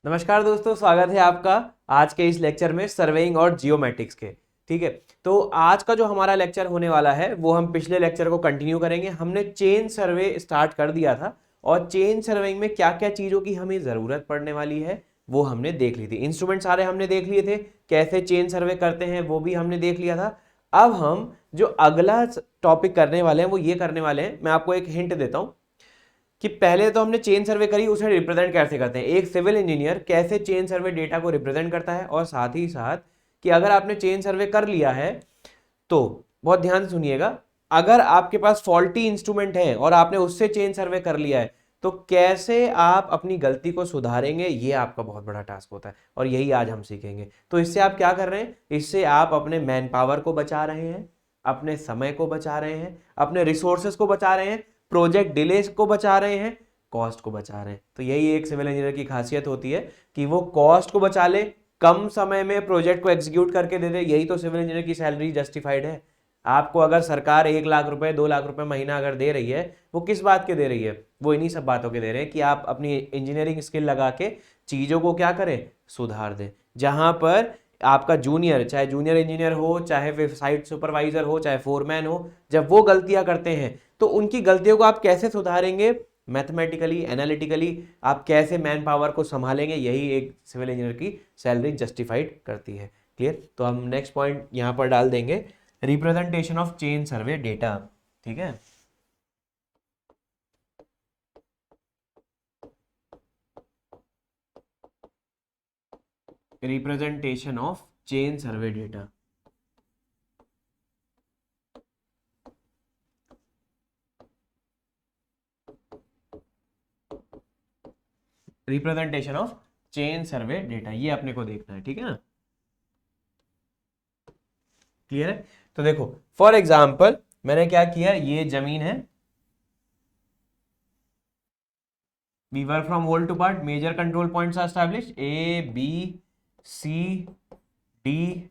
नमस्कार दोस्तों, स्वागत है आपका आज के इस लेक्चर में सर्वेइंग और जियोमेट्रिक्स के। ठीक है, तो आज का जो हमारा लेक्चर होने वाला है वो हम पिछले लेक्चर को कंटिन्यू करेंगे। हमने चेन सर्वे स्टार्ट कर दिया था और चेन सर्वेइंग में क्या क्या चीज़ों की हमें ज़रूरत पड़ने वाली है वो हमने देख ली थी। इंस्ट्रूमेंट सारे हमने देख लिए थे, कैसे चेन सर्वे करते हैं वो भी हमने देख लिया था। अब हम जो अगला टॉपिक करने वाले हैं वो ये करने वाले हैं, मैं आपको एक हिंट देता हूँ कि पहले तो हमने चेन सर्वे करी, उसे रिप्रेजेंट कैसे करते हैं, एक सिविल इंजीनियर कैसे चेन सर्वे डेटा को रिप्रेजेंट करता है, और साथ ही साथ कि अगर आपने चेन सर्वे कर लिया है तो बहुत ध्यान से सुनिएगा, अगर आपके पास फॉल्टी इंस्ट्रूमेंट है और आपने उससे चेन सर्वे कर लिया है तो कैसे आप अपनी गलती को सुधारेंगे, ये आपका बहुत बड़ा टास्क होता है और यही आज हम सीखेंगे। तो इससे आप क्या कर रहे हैं, इससे आप अपने मैन पावर को बचा रहे हैं, अपने समय को बचा रहे हैं, अपने रिसोर्सेस को बचा रहे हैं, प्रोजेक्ट डिलेस को बचा रहे हैं, कॉस्ट को बचा रहे हैं। तो यही एक सिविल इंजीनियर की खासियत होती है कि वो कॉस्ट को बचा ले, कम समय में प्रोजेक्ट को एग्जीक्यूट करके दे दे। यही तो सिविल इंजीनियर की सैलरी जस्टिफाइड है। आपको अगर सरकार 1 लाख रुपए 2 लाख रुपए महीना अगर दे रही है, वो किस बात के दे रही है, वो इन्हीं सब बातों के दे रहे हैं कि आप अपनी इंजीनियरिंग स्किल लगा के चीज़ों को क्या करें, सुधार दें। जहां पर आपका जूनियर, चाहे जूनियर इंजीनियर हो, चाहे फिर साइट सुपरवाइजर हो, चाहे फोरमैन हो, जब वो गलतियां करते हैं तो उनकी गलतियों को आप कैसे सुधारेंगे, मैथमेटिकली एनालिटिकली आप कैसे मैन पावर को संभालेंगे, यही एक सिविल इंजीनियर की सैलरी जस्टिफाइड करती है। क्लियर? तो हम नेक्स्ट पॉइंट यहां पर डाल देंगे, representation of chain survey data. ठीक है, representation of chain survey data. Representation of chain survey data, ये अपने को देखना है। ठीक है ना, क्लियर है? तो देखो, फॉर एग्जाम्पल मैंने क्या किया, ये जमीन है, we work from whole to part, major control points are establish, A B C D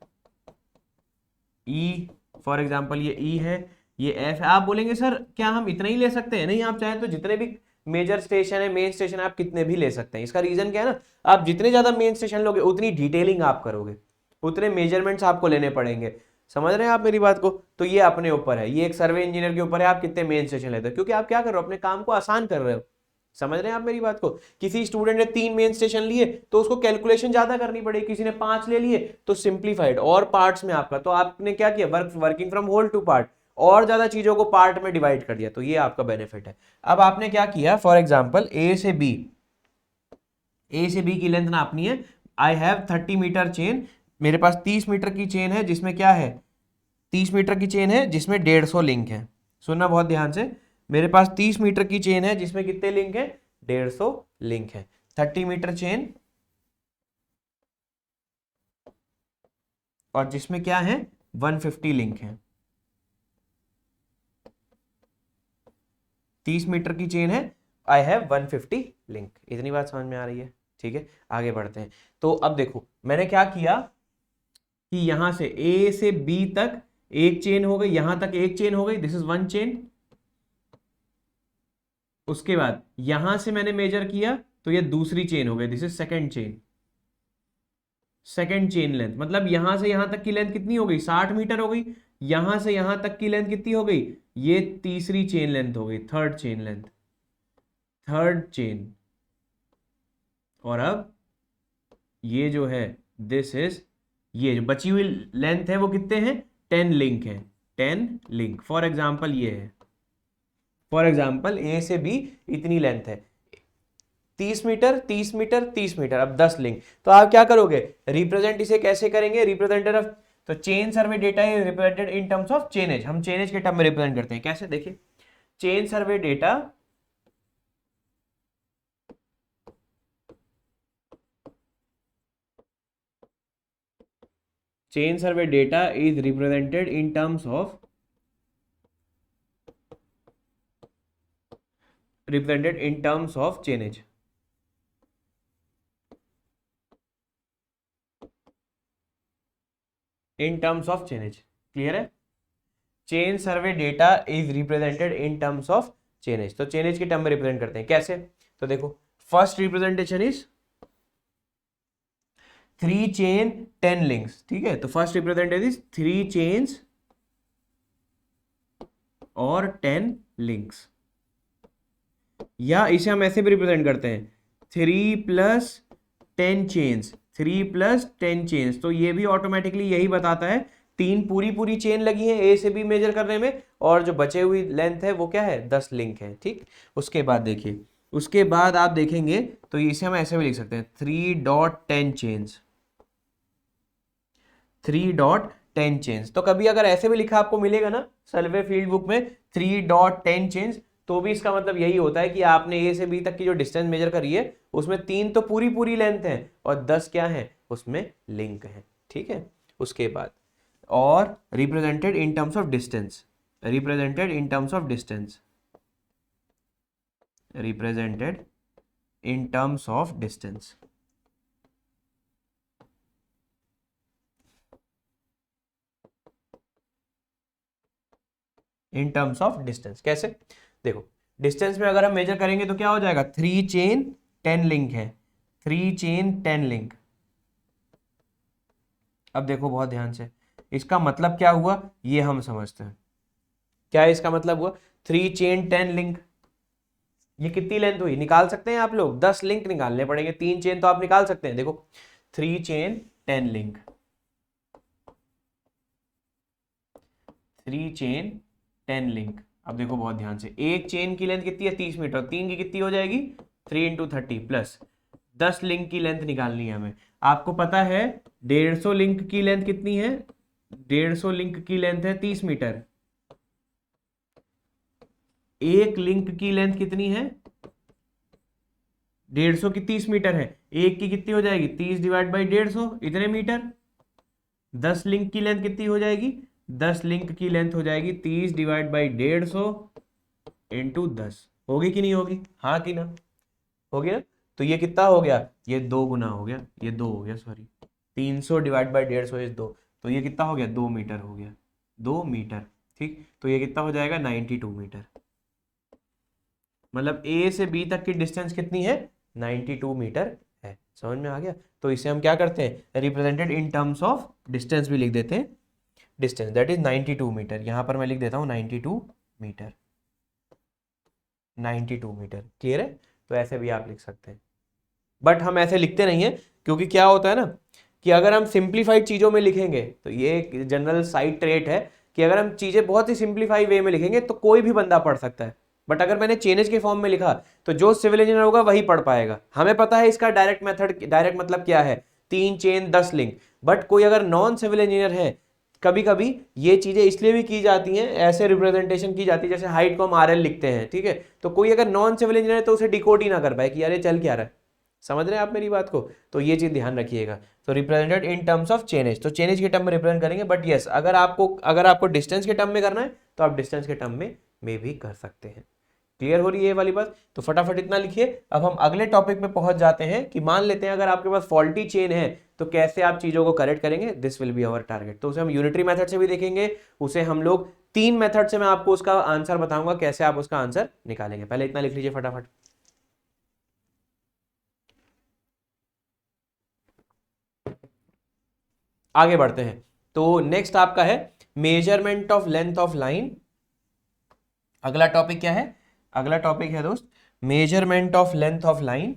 E. For example ये ई है, ये एफ है। आप बोलेंगे सर क्या हम इतना ही ले सकते हैं? नहीं, आप चाहें तो जितने भी मेजर स्टेशन है, मेन स्टेशन है, आप कितने भी ले सकते हैं। इसका रीजन क्या है ना, आप जितने ज्यादा मेन स्टेशन लोगे उतनी डिटेलिंग आप करोगे, उतने मेजरमेंट्स आपको लेने पड़ेंगे। समझ रहे हैं आप मेरी बात को? तो ये अपने ऊपर है, ये एक सर्वे इंजीनियर के ऊपर है, आप कितने मेन स्टेशन लेते हो, क्योंकि आप क्या कर रहे हो, अपने काम को आसान कर रहे हो। समझ रहे हैं आप मेरी बात को? किसी स्टूडेंट ने 3 मेन स्टेशन लिए तो उसको कैलकुलेशन ज्यादा करनी पड़ेगी, किसी ने 5 ले लिए तो सिंप्लीफाइड और पार्ट्स में आपका, तो आपने क्या किया, working from whole to part, और ज्यादा चीजों को पार्ट में डिवाइड कर दिया। तो ये आपका बेनिफिट है। अब आपने क्या किया, फॉर एग्जाम्पल ए से बी की लेंथ नापनी है। आई हैव 30 मीटर चेन, मेरे पास 30 मीटर की चेन है जिसमें क्या है, 30 मीटर की चेन है जिसमें 150 लिंक है। सुनना बहुत ध्यान से, मेरे पास 30 मीटर की चेन है जिसमें कितने लिंक है, 150 लिंक है। 30 मीटर चेन और जिसमें क्या है, 150 लिंक है। 30 मीटर की चेन है, आई हैव 150 लिंक। इतनी बात समझ में आ रही है? ठीक है, आगे बढ़ते हैं। तो अब देखो मैंने क्या किया कि यहां से ए से बी तक एक चेन हो गई, यहां तक एक चेन हो गई, दिस इज वन चेन। उसके बाद यहां से मैंने मेजर किया तो ये दूसरी चेन हो गई, this is second chain. Second chain length मतलब यहां से यहां तक की लेंथ कितनी हो गई, 60 मीटर हो गई। यहां से यहां तक की लेंथ कितनी हो गई, ये तीसरी चेन लेंथ हो गई, third chain length, third chain. और अब ये जो है, दिस इज, ये जो बची हुई लेंथ है वो कितने हैं, 10 लिंक है, 10 लिंक। फॉर एग्जाम्पल ये है, फॉर एग्जाम्पल ए से बी इतनी लेंथ है, 30 मीटर 30 मीटर 30 मीटर, अब 10 लिंक। तो आप क्या करोगे, रिप्रेजेंट इसे कैसे करेंगे, रिप्रेजेंटेड ऑफ, तो chain survey data is represented in terms of chainage. हम चेनेज के टर्म में रिप्रेजेंट करते हैं, कैसे देखिए, chain survey data chain survey data is represented in terms of chainage। In terms of chainage, clear है? Chain survey data is represented in terms of chainage. तो chainage के टर्म में रिप्रेजेंट करते हैं कैसे, तो देखो, first representation is 3 chain 10 links, ठीक है। तो फर्स्ट रिप्रेजेंटेड इज 3 चेन्स और 10 लिंक्स, या इसे हम ऐसे भी रिप्रेजेंट करते हैं 3 प्लस 10 चेन्स, 3 प्लस 10 चेन्स। तो ये भी ऑटोमेटिकली यही बताता है, 3 पूरी पूरी चेन लगी है ए से बी मेजर करने में, और जो बचे हुई लेंथ है वो क्या है, 10 लिंक है, ठीक। उसके बाद देखिए, उसके बाद आप देखेंगे तो इसे हम ऐसे भी लिख सकते हैं 3.10 चेन्स, 3.10 चेन्स। तो कभी अगर ऐसे भी लिखा आपको मिलेगा ना सर्वे फील्ड बुक में 3.10 चेन्स, तो भी इसका मतलब यही होता है कि आपने ए से बी तक की जो डिस्टेंस मेजर करी है उसमें 3 तो पूरी पूरी लेंथ है और 10 क्या है उसमें लिंक है, ठीक है। उसके बाद और represented in terms of distance, represented in terms of distance, represented in terms of distance. In terms of distance कैसे, देखो डिस्टेंस में अगर हम मेजर करेंगे तो क्या हो जाएगा, 3 चेन 10 लिंक है, 3 चेन 10 लिंक। अब देखो बहुत ध्यान से, इसका मतलब क्या हुआ ये हम समझते हैं। क्या इसका मतलब हुआ, 3 चेन 10 लिंक, ये कितनी लेंथ हुई निकाल सकते हैं आप लोग, 10 लिंक निकालने पड़ेंगे, 3 चेन तो आप निकाल सकते हैं। देखो 3 चेन 10 लिंक, 3 चेन 10 लिंक। अब देखो बहुत ध्यान से, एक चेन की लेंथ कितनी है 30 मीटर, 3 की कितनी हो जाएगी 3 इंटू 30 प्लस 10 लिंक की लेंथ निकालनी है हमें। आपको पता है 150 लिंक की लेंथ कितनी है, 150 लिंक की लेंथ है 30 मीटर, एक लिंक की लेंथ कितनी है 150 की 30 मीटर है, एक की कितनी हो जाएगी 30 डिवाइड बाई 150 इतने मीटर। 10 लिंक की लेंथ कितनी हो जाएगी, 10 लिंक की लेंथ हो जाएगी 30 डिवाइड बाई 150 इंटू 10, होगी कि नहीं होगी, हाँ कि ना, होगी ना। तो ये कितना हो गया, ये 2 गुना हो गया, ये 2 हो गया सॉरी, 300 डिवाइड बाई 150 इज 2, तो ये कितना हो गया 2 मीटर हो गया, 2 मीटर, ठीक। तो ये कितना हो जाएगा 92 मीटर, मतलब ए से बी तक की डिस्टेंस कितनी है 92 मीटर है, समझ में आ गया। तो इसे हम क्या करते हैं, represented in terms of distance भी लिख देते हैं, डिस्टेंस दैट इज 92 मीटर, यहां पर मैं लिख देता हूं 92 मीटर, 92 मीटर, क्लियर है। तो ऐसे भी आप लिख सकते हैं, बट हम ऐसे लिखते नहीं है, क्योंकि क्या होता है ना कि अगर हम सिंप्लीफाइड चीजों में लिखेंगे तो ये एक जनरल साइड ट्रेट है कि अगर हम चीजें बहुत ही सिंप्लीफाई वे में लिखेंगे तो कोई भी बंदा पढ़ सकता है, बट अगर मैंने चेनेज के फॉर्म में लिखा तो जो सिविल इंजीनियर होगा वही पढ़ पाएगा। हमें पता है इसका डायरेक्ट मेथड, डायरेक्ट मतलब क्या है, 3 चेन 10 लिंक, बट कोई अगर नॉन सिविल इंजीनियर है, कभी कभी ये चीजें इसलिए भी की जाती हैं, ऐसे रिप्रेजेंटेशन की जाती है जैसे हाइट को हम आरएल लिखते हैं, ठीक है। तो कोई अगर नॉन सिविल इंजीनियर है तो उसे डिकोड ही ना कर पाए कि यार ये चल क्या रहा है, समझ रहे हैं आप मेरी बात को। तो ये चीज ध्यान रखिएगा। तो represented in terms of chainage, तो चेनेज के टर्म में रिप्रेजेंट करेंगे, बट यस अगर आपको डिस्टेंस के टर्म में करना है तो आप डिस्टेंस के टर्म में भी कर सकते हैं। क्लियर हो रही है ये वाली बात, तो फटाफट इतना लिखिए। अब हम अगले टॉपिक पे पहुंच जाते हैं कि मान लेते हैं अगर आपके पास फॉल्टी चेन है तो कैसे आप चीजों को करेक्ट करेंगे, this will be our target. तो उसे हम यूनिटरी मेथड से भी देखेंगे, उसे हम लोग 3 मेथड से मैं आपको उसका आंसर बताऊंगा कैसे आप उसका आंसर निकालेंगे। पहले इतना लिख लीजिए फटाफट। आगे बढ़ते हैं, तो नेक्स्ट आपका है measurement of length of line. अगला टॉपिक क्या है, अगला टॉपिक है दोस्त measurement of length of line.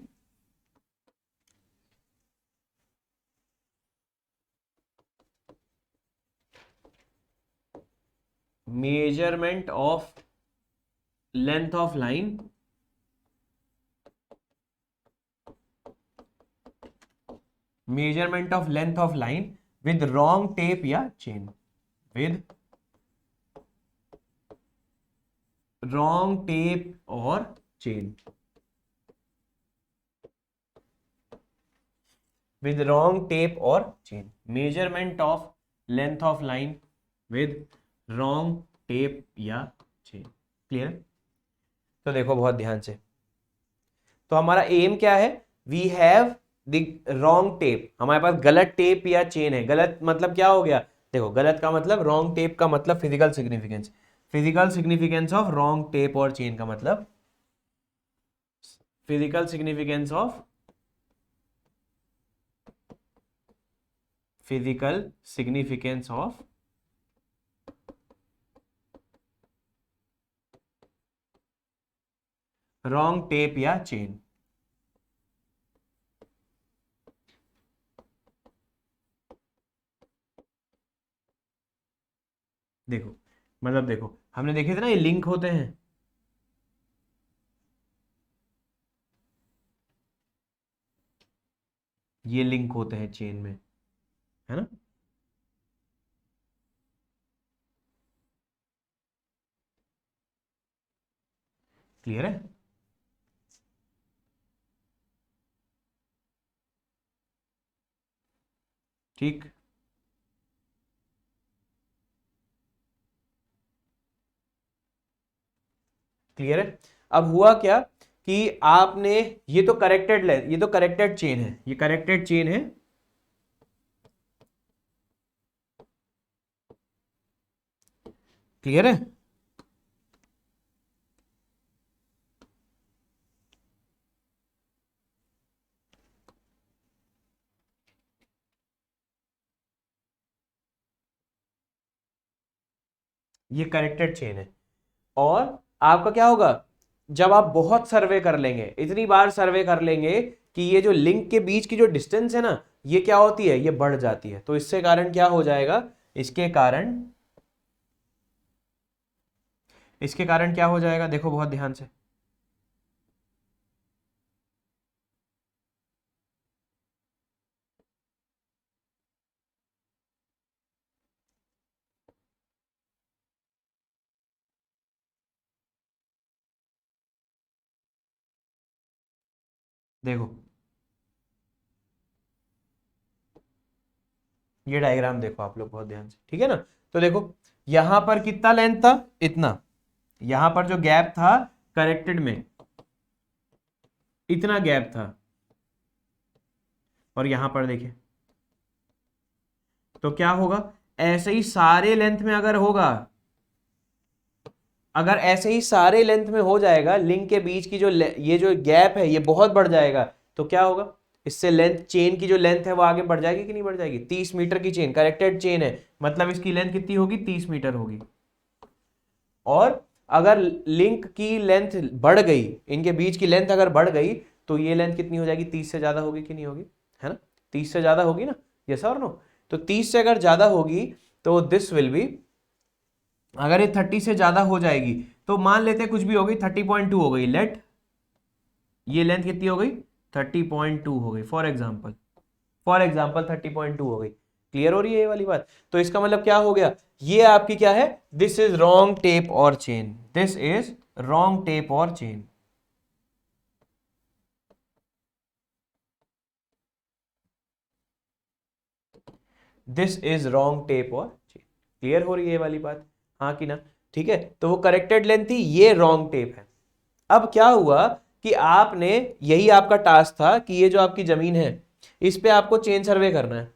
Measurement of length of line, measurement of length of line with wrong tape या चेन, विद रॉन्ग टेप और चेन, विद रॉन्ग टेप और chain, measurement of length of line with wrong tape या chain. Clear. तो देखो बहुत ध्यान से, तो हमारा एम क्या है, we have the wrong tape, हमारे पास गलत टेप या चेन है। गलत मतलब क्या हो गया, देखो गलत का मतलब, रॉन्ग टेप का मतलब physical significance, physical significance of wrong tape और चेन का मतलब physical significance of physical significance of wrong tape या चेन। देखो मतलब देखो हमने देखे थे ना, ये लिंक होते हैं, ये लिंक होते हैं चेन में, है ना। क्लियर है। ठीक। क्लियर है। अब हुआ क्या कि आपने, ये तो करेक्टेड लेंथ, ये तो करेक्टेड चेन है, ये करेक्टेड चेन है। क्लियर है। ये करेक्टेड चेन है। और आपका क्या होगा, जब आप बहुत सर्वे कर लेंगे, इतनी बार सर्वे कर लेंगे कि ये जो लिंक के बीच की जो डिस्टेंस है ना, ये क्या होती है, ये बढ़ जाती है। तो इससे कारण क्या हो जाएगा, इसके कारण क्या हो जाएगा, देखो बहुत ध्यान से। देखो ये डायग्राम देखो आप लोग बहुत ध्यान से, ठीक है ना। तो देखो यहां पर कितना लेंथ था, इतना, यहां पर जो गैप था करेक्टेड में, इतना गैप था, और यहां पर देखिए, तो क्या होगा, ऐसे ही सारे लेंथ में अगर होगा, अगर ऐसे ही सारे लेंथ में हो जाएगा, लिंक के बीच की जो ये जो गैप है ये बहुत बढ़ जाएगा, तो क्या होगा, इससे लेंथ, चेन की जो लेंथ है वो आगे बढ़ जाएगी कि नहीं बढ़ जाएगी। 30 मीटर की चेन, करेक्टेड चेन है, मतलब इसकी लेंथ कितनी होगी, 30 मीटर होगी। और अगर लिंक की लेंथ बढ़ गई, इनके बीच की लेंथ अगर बढ़ गई, तो ये लेंथ कितनी हो जाएगी, 30 से ज्यादा होगी कि नहीं होगी, है ना। 30 से ज्यादा होगी ना, यस और नो। तो 30 से अगर ज्यादा होगी तो दिस विल बी, अगर ये 30 से ज्यादा हो जाएगी तो मान लेते हैं कुछ भी हो गई, 30.2 हो गई, लेट ये लेंथ कितनी हो गई, 30.2 हो गई, फॉर एग्जाम्पल 30.2 हो गई। क्लियर हो रही है ये वाली बात। तो इसका मतलब क्या हो गया, ये आपकी क्या है, दिस इज रॉन्ग टेप और chain, this is wrong tape और chain. This is wrong tape और चेन। क्लियर हो रही है ये वाली बात, हाँ कि ना। ठीक है, तो वो करेक्टेड लेंथ थी, ये रॉन्ग टेप है। अब क्या हुआ कि आपने, यही आपका टास्क था कि ये जो आपकी जमीन है इस पे आपको चेन सर्वे करना है।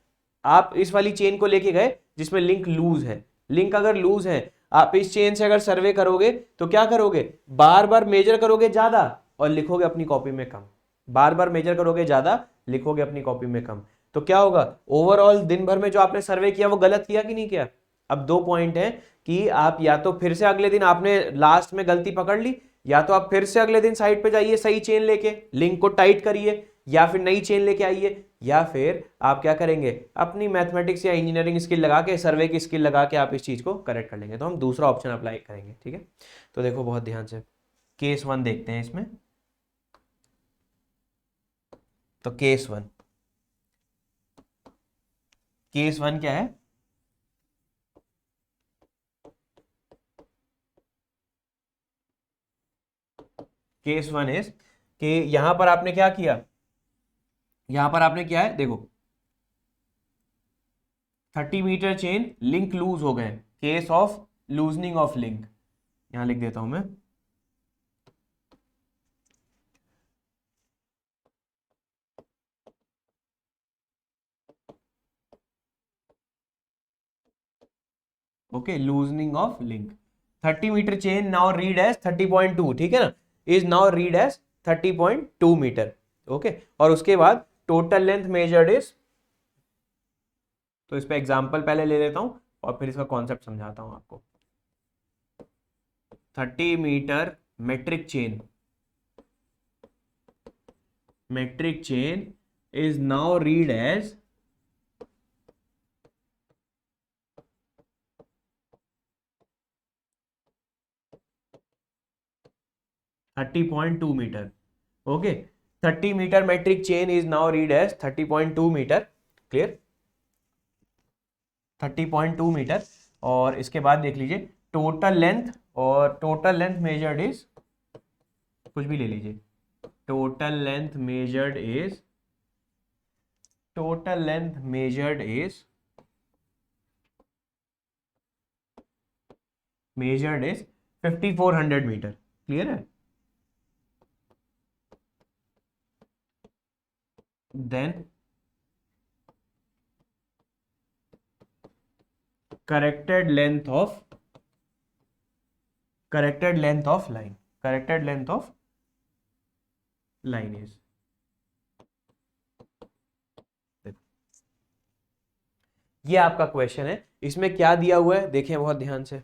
आप इस वाली चेन को लेके गए जिसमें लिंक लूज है, लिंक अगर लूज है, आप इस चेन से अगर सर्वे करोगे तो क्या करोगे, बार बार मेजर करोगे ज्यादा और लिखोगे अपनी कॉपी में कम, बार बार मेजर करोगे ज्यादा, लिखोगे अपनी कॉपी में कम। तो क्या होगा, ओवरऑल दिन भर में जो आपने सर्वे किया वो गलत किया कि नहीं किया। अब दो पॉइंट है कि आप या तो फिर से अगले दिन आपने लास्ट में गलती पकड़ ली, या तो आप फिर से अगले दिन साइट पे जाइए सही चेन लेके, लिंक को टाइट करिए, या फिर नई चेन लेके आइए, या फिर आप क्या करेंगे, अपनी मैथमेटिक्स या इंजीनियरिंग स्किल लगा के, सर्वे की स्किल लगा के आप इस चीज को करेक्ट कर लेंगे। तो हम दूसरा ऑप्शन अप्लाई करेंगे, ठीक है। तो देखो बहुत ध्यान से, केस 1 देखते हैं इसमें। तो केस 1 क्या है, केस 1 इज कि यहां पर आपने क्या किया, यहां पर आपने क्या है, देखो 30 मीटर चेन, लिंक लूज हो गए, case of loosening of link, यहां लिख देता हूं मैं। Okay, loosening of link, 30 meter chain now read as 30.2, ठीक है ना, is now read as 30.2 metre. Okay, और उसके बाद टोटल लेंथ मेजर्ड इज तो इस पे एग्जाम्पल पहले ले लेता हूँ और फिर इसका कॉन्सेप्ट समझाता हूँ आपको। 30 metre metric chain is now read as 30.2 metre. Okay, 30 metre metric chain is now read as 30.2 metre. Clear, 30.2 metre. और इसके बाद देख लीजिए टोटल लेंथ, और टोटल लेंथ मेजर्ड इज, कुछ भी ले लीजिए, total length measured is 5400 metre. Clear है? Then corrected length of line is, ये आपका क्वेश्चन है। इसमें क्या दिया हुआ है देखें बहुत ध्यान से।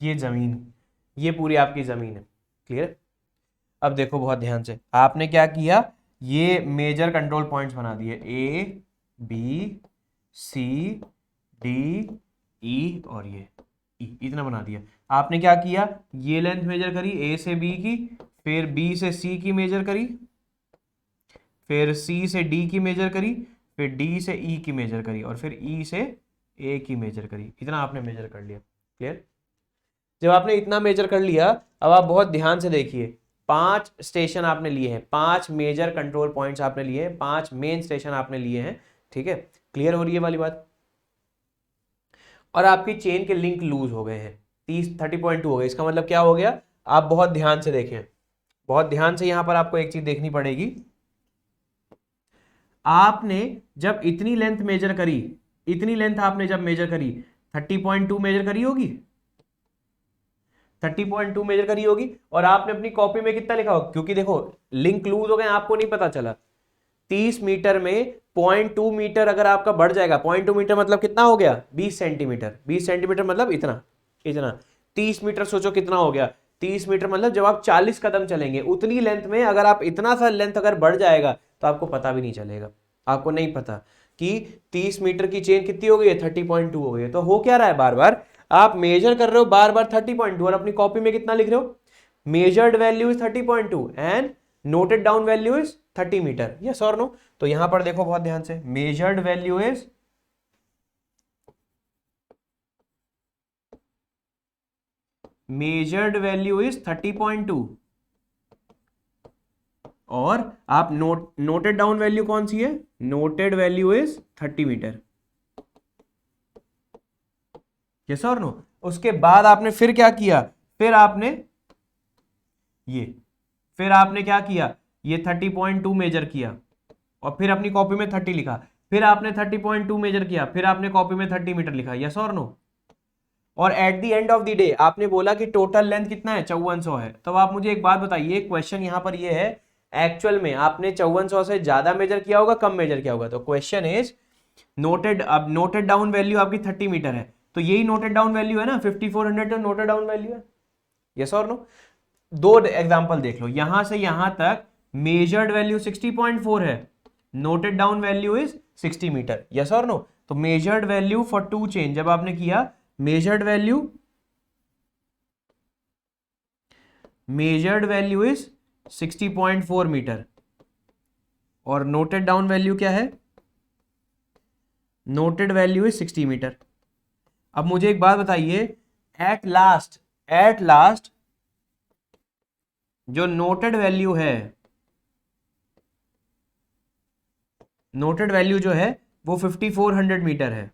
ये जमीन, ये पूरी आपकी जमीन है। क्लियर? अब देखो बहुत ध्यान से, आपने क्या किया, ये मेजर कंट्रोल पॉइंट्स बना दिए, ए बी सी डी ई और ये ई, इतना बना दिया। आपने क्या किया, ये लेंथ मेजर करी ए से बी की, फिर बी से सी की मेजर करी, फिर सी से डी की मेजर करी, फिर डी से ई की मेजर करी, और फिर ई से ए की मेजर करी। इतना आपने मेजर कर लिया। क्लियर? जब आपने इतना मेजर कर लिया, अब आप बहुत ध्यान से देखिए, 5 स्टेशन आपने लिए हैं, 5 मेजर कंट्रोल पॉइंट्स आपने लिए हैं, 5 मेन स्टेशन आपने लिए हैं। ठीक है, क्लियर हो रही है वाली बात? और आपकी चेन के लिंक लूज हो गए हैं, 30.2 हो गए। इसका मतलब क्या हो गया, आप बहुत ध्यान से देखें, बहुत ध्यान से यहां पर आपको एक चीज देखनी पड़ेगी। आपने जब इतनी लेंथ मेजर करी, इतनी लेंथ आपने जब मेजर करी, 30.2 मेजर करी होगी, 30.2 मेजर करी होगी, और आपने अपनी कॉपी में कितना लिखा होगा, क्योंकि देखो लिंक लूज हो गए, आपको नहीं पता चला। 30 मीटर में 0.2 मीटर अगर आपका बढ़ जाएगा, 0.2 मीटर मतलब कितना हो गया, 20 सेंटीमीटर। 20 सेंटीमीटर मतलब इतना, इतना। 30 मीटर सोचो कितना हो गया, 30 मीटर मतलब जब आप 40 कदम चलेंगे, उतनी लेंथ में अगर आप इतना सा लेंथ अगर बढ़ जाएगा तो आपको पता भी नहीं चलेगा, आपको नहीं पता कि 30 मीटर की चेन कितनी हो गई है, 30.2 हो गई है। तो हो क्या रहा है, बार बार आप मेजर कर रहे हो, बार बार 30.2, और अपनी कॉपी में कितना लिख रहे हो, measured value is 30.2 and noted down value is 30 meter. Yes और नो? तो यहां पर देखो बहुत ध्यान से, measured value is measured value is 30.2, और आप नोटेड डाउन वैल्यू कौन सी है, noted value is 30 meter. Yes और नो? उसके बाद आपने फिर क्या किया, फिर आपने क्या किया, ये 30.2 मेजर किया, और फिर अपनी कॉपी में 30 लिखा, फिर आपने 30.2 मेजर किया, फिर आपने कॉपी में 30 मीटर लिखा। यस और नो? और eight the end of the day आपने बोला कि टोटल लेंथ कितना है, 5400 है। तो आप मुझे एक बात बताइए, क्वेश्चन यहां पर ये है, एक्चुअल में आपने 5400 से ज्यादा मेजर किया होगा, कम मेजर किया होगा? तो क्वेश्चन इज नोटेड, अब नोटेड डाउन वैल्यू आपकी 30 मीटर है, तो यही नोटेड डाउन वैल्यू है ना, 5400 तो नोटेड डाउन वैल्यू है। यस और नो? दो एग्जांपल देख लो, यहां से यहां तक मेजर्ड वैल्यू 60.4 है, noted down value is 60 meter. Yes और नो? तो मेजर्ड वैल्यू फॉर 2 चेन जब आपने किया, मेजर्ड वैल्यू इज 60.4 मीटर, और नोटेड डाउन वैल्यू क्या है, नोटेड वैल्यू इज 60 मीटर। अब मुझे एक बात बताइए, एट लास्ट जो नोटेड वैल्यू है, नोटेड वैल्यू जो है वो 5400 मीटर है।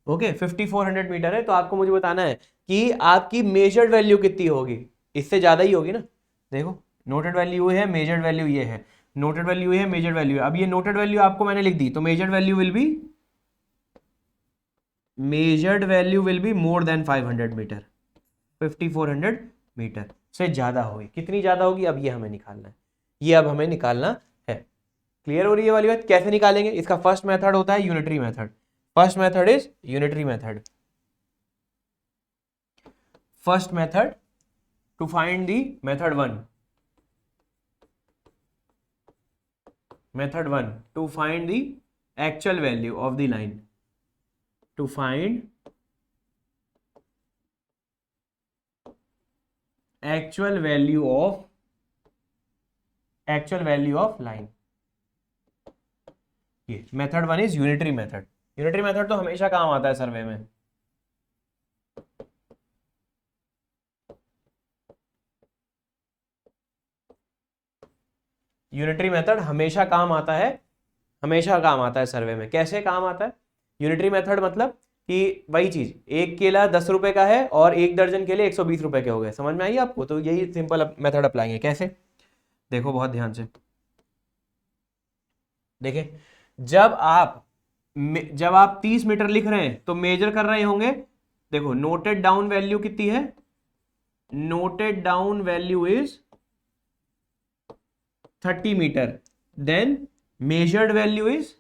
ओके, 5400 मीटर है। तो आपको मुझे बताना है कि आपकी मेजर्ड वैल्यू कितनी होगी, इससे ज्यादा ही होगी ना। देखो नोटेड वैल्यू है, मेजर्ड वैल्यू ये है, नोटेड वैल्यू है, मेजर्ड वैल्यू है। अब ये नोटेड वैल्यू आपको मैंने लिख दी, तो measured value will be more than 500 meter, 5400 meter से ज्यादा होगी। कितनी ज्यादा होगी अब ये हमें निकालना है, ये अब हमें निकालना है। क्लियर हो रही है वाली बात? कैसे निकालेंगे? इसका फर्स्ट मेथड होता है unitary method. First method is unitary method. First method to find the method one, method 1 to find the actual value of the line, to find actual value of line। ये method one is unitary method. Unitary method तो हमेशा काम आता है सर्वे में। Unitary method हमेशा काम आता है, हमेशा काम आता है सर्वे में। कैसे काम आता है यूनिटरी मेथड? मतलब कि वही चीज, एक केला 10 रुपए का है और एक दर्जन केले 120 रुपए के हो गए। समझ में आई आपको? तो यही सिंपल मेथड अप्लाई कैसे, देखो बहुत ध्यान से। देखिए जब आप 30 मीटर लिख रहे हैं तो मेजर कर रहे होंगे। देखो नोटेड डाउन वैल्यू कितनी है? Noted down value is 30 meter. Then measured value is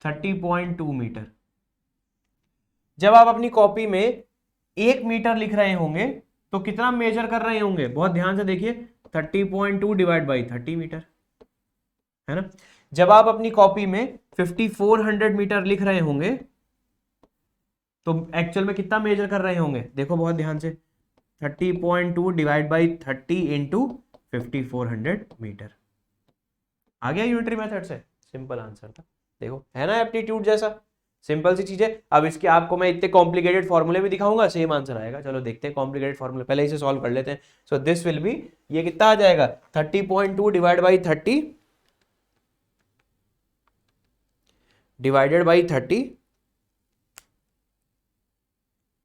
30.2 meter. जब आप अपनी कॉपी में 1 मीटर लिख रहे होंगे तो कितना मेजर कर रहे होंगे? बहुत ध्यान से देखिए, 30.2 डिवाइड बाई 30 मीटर, है ना। जब आप अपनी कॉपी में 5400 मीटर लिख रहे होंगे तो एक्चुअल में कितना मेजर कर रहे होंगे? देखो बहुत ध्यान से, 30.2 डिवाइड बाई 30 इंटू 5400 मीटर। आ गया यूनिटरी मेथड से? सिंपल आंसर था। देखो है ना एप्टीट्यूड जैसा, सिंपल सी चीज है। अब इसके आपको मैं इतने कॉम्प्लिकेटेड फॉर्मूले भी दिखाऊंगा, सेम आंसर आएगा। चलो देखते हैं कॉम्प्लिकेटेड फॉर्मूले, पहले इसे सॉल्व कर लेते हैं। सो दिस विल बी, ये कितना आ जाएगा? 30.2 divide by 30 divided by 30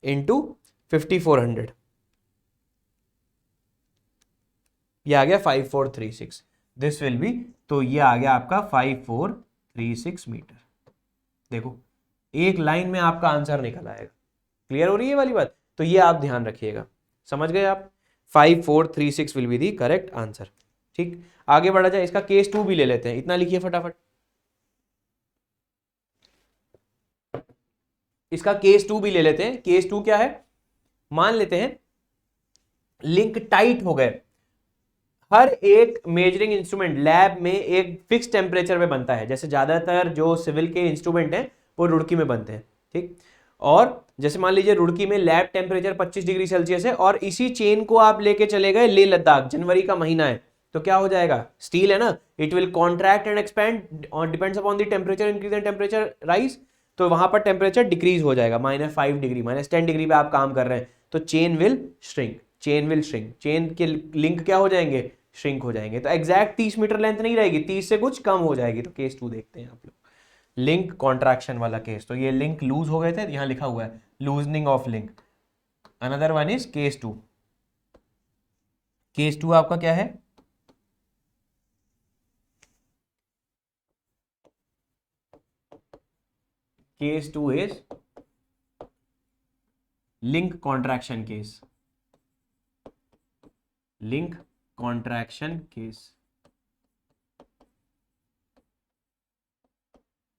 into 5400, ये आ गया 5436। दिस विल बी, तो ये आ गया आपका 5436 मीटर। देखो एक लाइन में आपका आंसर निकल आएगा। क्लियर हो रही है वाली बात? तो ये आप ध्यान रखिएगा, समझ गए आप? 5436 will be the correct answer. ठीक, आगे बढ़ा जाए। इसका केस 2 भी ले लेते हैं, इतना लिखिए फटाफट। इसका केस 2 भी ले लेते हैं। केस 2 क्या है? मान लेते हैं लिंक टाइट हो गए। हर एक मेजरिंग इंस्ट्रूमेंट लैब में एक फिक्स टेम्परेचर में बनता है। जैसे ज्यादातर जो सिविल के इंस्ट्रूमेंट हैं वो रुड़की में बनते हैं, ठीक। और जैसे मान लीजिए रुड़की में लैब टेम्परेचर 25 डिग्री सेल्सियस है और इसी चेन को आप लेके चले गए लेह लद्दाख, जनवरी का महीना है, तो क्या हो जाएगा? स्टील है ना, it will contract and expand depends upon the temperature increase and temperature rise. तो वहां पर टेम्परेचर डिक्रीज हो जाएगा, -5 डिग्री, -10 डिग्री पे आप काम कर रहे हैं, तो chain will shrink, chain will shrink, chain के लिंक क्या हो जाएंगे? श्रिंक हो जाएंगे। तो एग्जैक्ट 30 मीटर लेंथ नहीं रहेगी, 30 से कुछ कम हो जाएगी। तो केस 2 देखते हैं आप लोग, लिंक कॉन्ट्रैक्शन वाला केस। तो ये लिंक लूज हो गए थे, यहां लिखा हुआ है loosening of link. Another one is case 2। Case 2 आपका क्या है? Case 2 is link contraction case, link contraction case,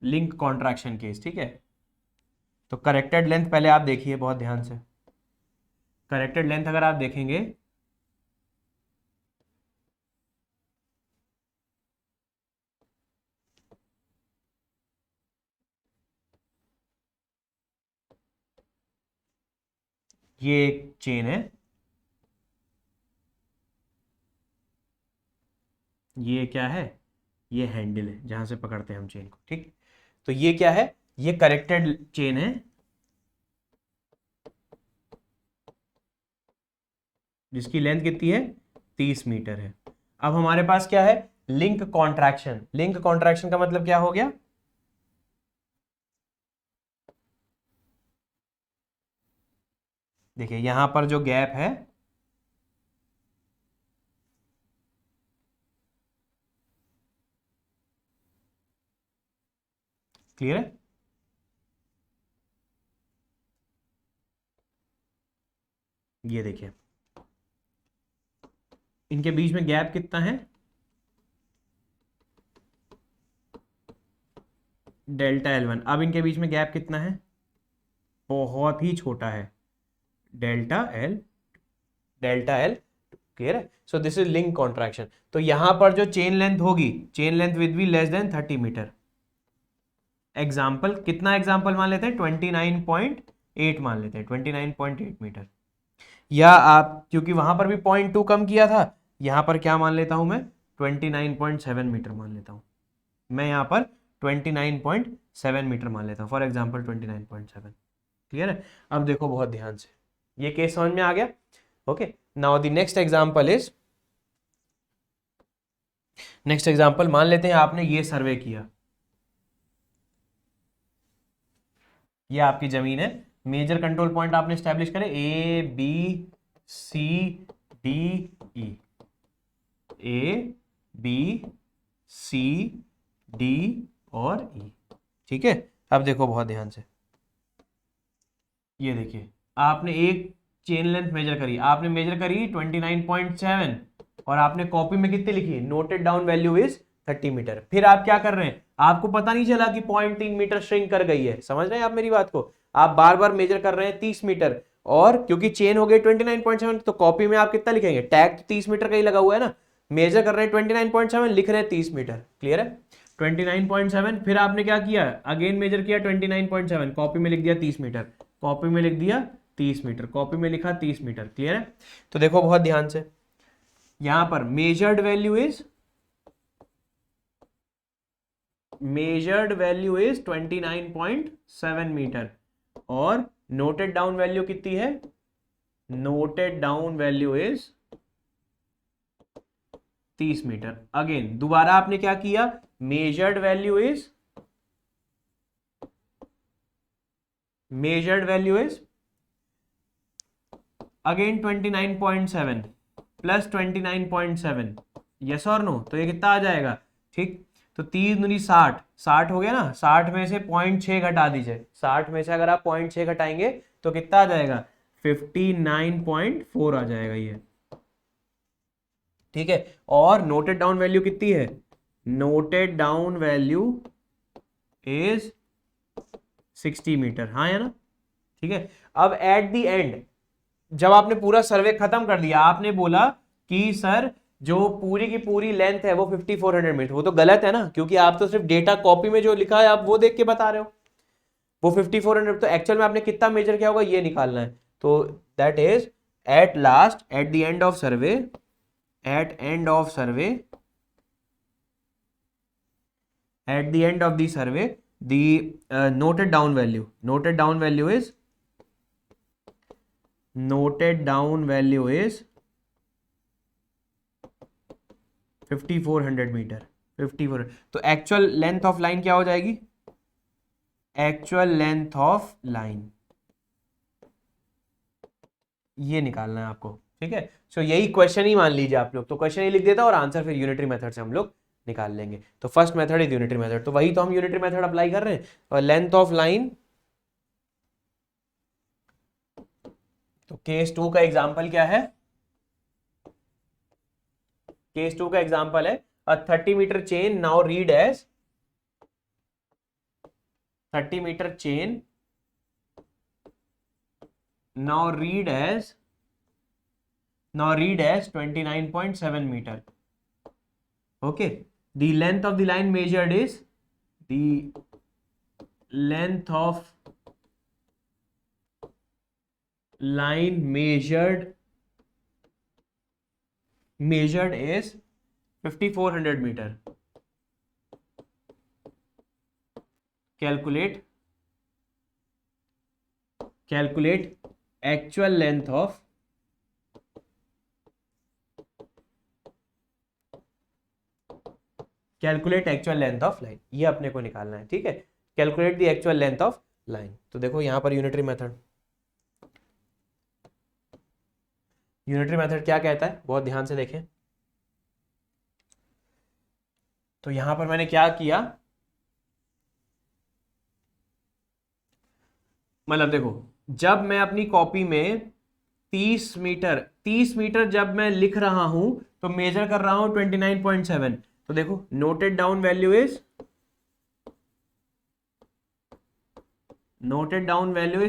link contraction case, ठीक है। तो करेक्टेड लेंथ पहले आप देखिए बहुत ध्यान से। करेक्टेड लेंथ अगर आप देखेंगे, ये एक चेन है, ये क्या है? ये हैंडल है जहां से पकड़ते हैं हम चेन को, ठीक। तो ये क्या है? ये करेक्टेड चेन है जिसकी लेंथ कितनी है? 30 मीटर है। अब हमारे पास क्या है? Link contraction. लिंक कॉन्ट्रैक्शन का मतलब क्या हो गया? देखिए यहां पर जो गैप है, क्लियर है? ये देखिए इनके बीच में गैप कितना है, डेल्टा L1। अब इनके बीच में गैप कितना है, बहुत ही छोटा है, delta L, delta L। Clear है? So this is link contraction. तो यहां पर जो चेन लेंथ होगी, chain length with be less than 30 metre. Example कितना, एग्जाम्पल मान लेते हैं 29.8 मान लेते हैं, 29.8 मीटर। या आप क्योंकि वहां पर भी 0.2 कम किया था, यहां पर क्या मान लेता हूं मैं, 29.7 मीटर मान लेता हूं। मैं यहां पर 29.7 मीटर मान लेता हूं, फॉर एग्जाम्पल 29.7। क्लियर है? अब देखो बहुत ध्यान से, ये केस समझ में आ गया। Okay, now the next example is, next example मान लेते हैं आपने ये सर्वे किया, ये आपकी जमीन है, मेजर कंट्रोल पॉइंट आपने स्टैब्लिश करे A B C D E, A B C D और ई। ठीक है, अब देखो बहुत ध्यान से, ये देखिए आपने एक चेन लेंथ मेजर करी, आपने मेजर करी 29.7 और आपने कॉपी में कितनी लिखी, noted down value is 30 meter. फिर आप क्या कर रहे हैं, आपको पता नहीं चला कि 0.3 मीटर श्रिंक कर गई है। समझ रहे हैं आप मेरी बात को? आप बार बार मेजर कर रहे हैं 30 मीटर, और क्योंकि चेन हो गई 29.7 तो कॉपी में आप कितना लिखेंगे, टैग तो 30 मीटर का ही लगा हुआ है ना, मेजर कर रहे हैं 29.7, लिख रहे हैं 30 मीटर। क्लियर है? 29.7, फिर आपने क्या किया, अगेन मेजर किया 29.7, कॉपी में लिख दिया 30 मीटर, कॉपी में लिख दिया 30 मीटर, कॉपी में लिखा 30 मीटर। क्लियर है? तो देखो बहुत ध्यान से, यहां पर मेजर्ड वैल्यू इज 29.7 मीटर और नोटेड डाउन वैल्यू कितनी है, noted down value is 30 meter. Again दोबारा आपने क्या किया, measured value is again 29.7 plus 29.7, yes और नो, तो ये कितना आ जाएगा, ठीक। तो 3 दूनी 60, 60 हो गया ना, 60 में से 0.6 घटा दीजिए, 60 में से अगर आप 0.6 घटाएंगे तो कितना आ जाएगा, 59.4 आ जाएगा ये। ठीक है, और नोटेड डाउन वैल्यू कितनी है, noted down value is 60 meter, हाँ है ना। ठीक है, अब एट द एंड जब आपने पूरा सर्वे खत्म कर दिया, आपने बोला कि सर जो पूरी की पूरी लेंथ है वो 5400 मीटर, वो तो गलत है ना, क्योंकि आप तो सिर्फ डेटा कॉपी में जो लिखा है आप वो देख के बता रहे हो, वो 5400, तो एक्चुअल में आपने कितना मेजर किया होगा ये निकालना है। तो that is at last, at the end of survey, at end of survey, at the end of the survey the noted down value is 5400 meter, 5400। तो एक्चुअल लेंथ ऑफ लाइन क्या हो जाएगी, एक्चुअल लेंथ ऑफ लाइन, ये निकालना है आपको। ठीक है, सो यही क्वेश्चन ही मान लीजिए आप लोग, तो क्वेश्चन ही लिख देता और आंसर फिर यूनिटरी मेथड से हम लोग निकाल लेंगे। तो first method is unitary method, तो वही तो हम यूनिटरी मेथड अप्लाई कर रहे हैं। और लेंथ ऑफ लाइन, तो केस 2 का एग्जांपल क्या है, केस 2 का एग्जांपल है a 30 meter chain now read as 30 meter chain now read as 29.7 meter. Okay, the length of the line measured is the length of line measured is 5400 meter. Calculate actual length of calculate actual length of line, ये अपने को निकालना है। ठीक है, calculate the actual length of line. तो देखो यहां पर यूनिटरी मेथड क्या कहता है, बहुत ध्यान से देखें। तो यहां पर मैंने क्या किया, मतलब देखो जब मैं अपनी कॉपी में 30 मीटर जब मैं लिख रहा हूं तो मेजर कर रहा हूं 29.7। तो देखो noted down value is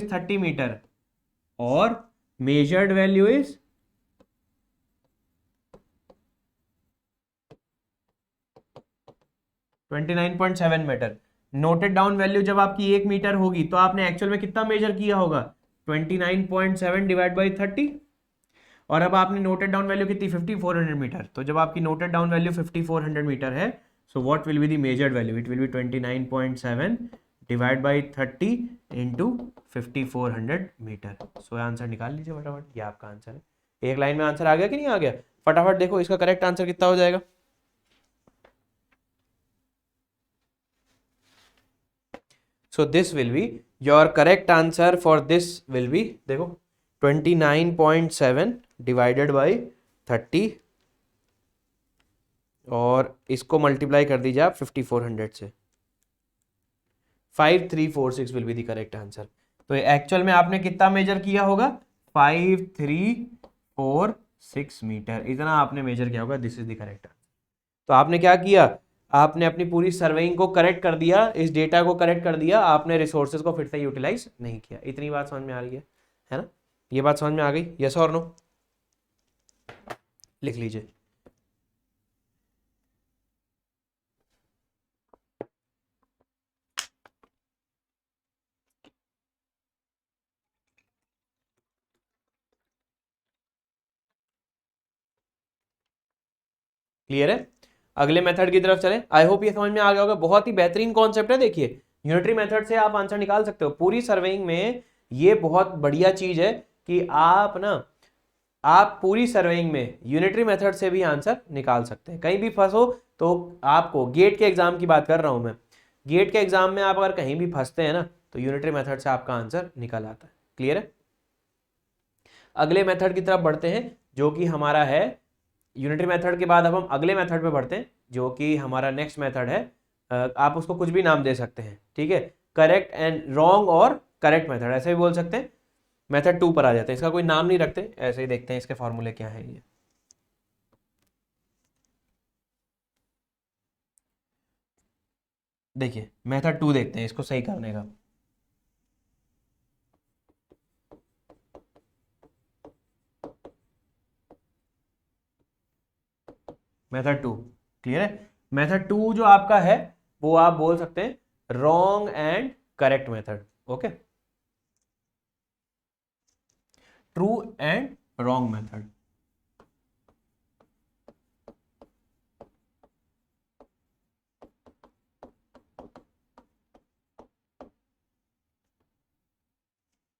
30 metre और measured value is 29.7 metre. Noted down value जब आपकी 1 मीटर होगी तो आपने एक्चुअल में कितना मेजर किया होगा, 29.7 डिवाइड बाई 30। और अब आपने नोटेड डाउन वैल्यू कितनी, 5400 मीटर। तो जब आपकी नोटेड डाउन वैल्यू 5400 मीटर है, so what will be the measured value, it will be 29.7 divide by 30 into 5400 meter. So answer निकाल लीजिए फटाफट, ये आपका आंसर है। एक लाइन में आंसर आ गया कि नहीं आ गया, फटाफट देखो इसका करेक्ट आंसर कितना हो जाएगा। So this will be your correct answer for this will be, देखो 29.7 डिवाइडेड बाई 30 और इसको मल्टीप्लाई कर दीजिए आप 5400 से, 5346 will be the correct answer. तो एक्चुअल में आपने कितना मेजर किया होगा, 5346 मीटर, इतना आपने मेजर किया होगा। This is the correct answer. तो आपने क्या किया, आपने अपनी पूरी सर्वेइंग को करेक्ट कर दिया, इस डेटा को करेक्ट कर दिया, आपने रिसोर्सेज को फिर से यूटिलाइज नहीं किया। इतनी बात समझ में आ रही है ना, ये बात समझ में आ गई, यस और नो, लिख लीजिए। क्लियर है, अगले मेथड की तरफ चलें। आई होप ये समझ में आ गया होगा, बहुत ही बेहतरीन कॉन्सेप्ट है। देखिए यूनिटरी मेथड से आप आंसर निकाल सकते हो पूरी सर्वेइंग में, ये बहुत बढ़िया चीज है कि आप पूरी सर्वेइंग में यूनिटरी मेथड से भी आंसर निकाल सकते हैं। कहीं भी फंसो तो आपको, गेट के एग्जाम की बात कर रहा हूं मैं, गेट के एग्जाम में आप अगर कहीं भी फंसते हैं ना तो यूनिटरी मेथड से आपका आंसर निकल आता है। क्लियर है, अगले मेथड की तरफ बढ़ते हैं जो कि हमारा है, यूनिटरी मेथड के बाद अब हम अगले मेथड पे बढ़ते हैं जो कि हमारा नेक्स्ट मेथड है। आप उसको कुछ भी नाम दे सकते हैं, ठीक है, करेक्ट एंड रॉन्ग और करेक्ट मेथड ऐसे भी बोल सकते हैं। मेथड 2 पर आ जाते हैं, इसका कोई नाम नहीं रखते, ऐसे ही देखते हैं इसके फॉर्मूले क्या है। ये देखिए मेथड 2 देखते हैं इसको सही करने का। मेथड 2 क्लियर है, मेथड 2 जो आपका है वो आप बोल सकते हैं wrong and correct method. Okay, true and wrong method.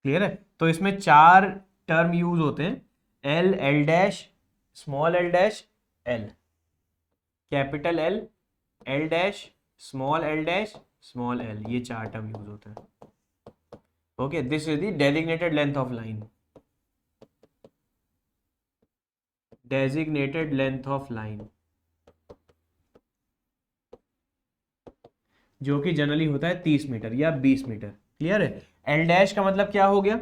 Clear है, तो इसमें 4 टर्म यूज होते हैं, L, L dash, small L dash, L, capital L, L dash, small L dash, small L, ये 4 टर्म यूज होते हैं। Okay, this is the designated length of line, designated length of line, जो कि generally होता है 30 metre या 20 metre. Clear है, L dash का मतलब क्या हो गया,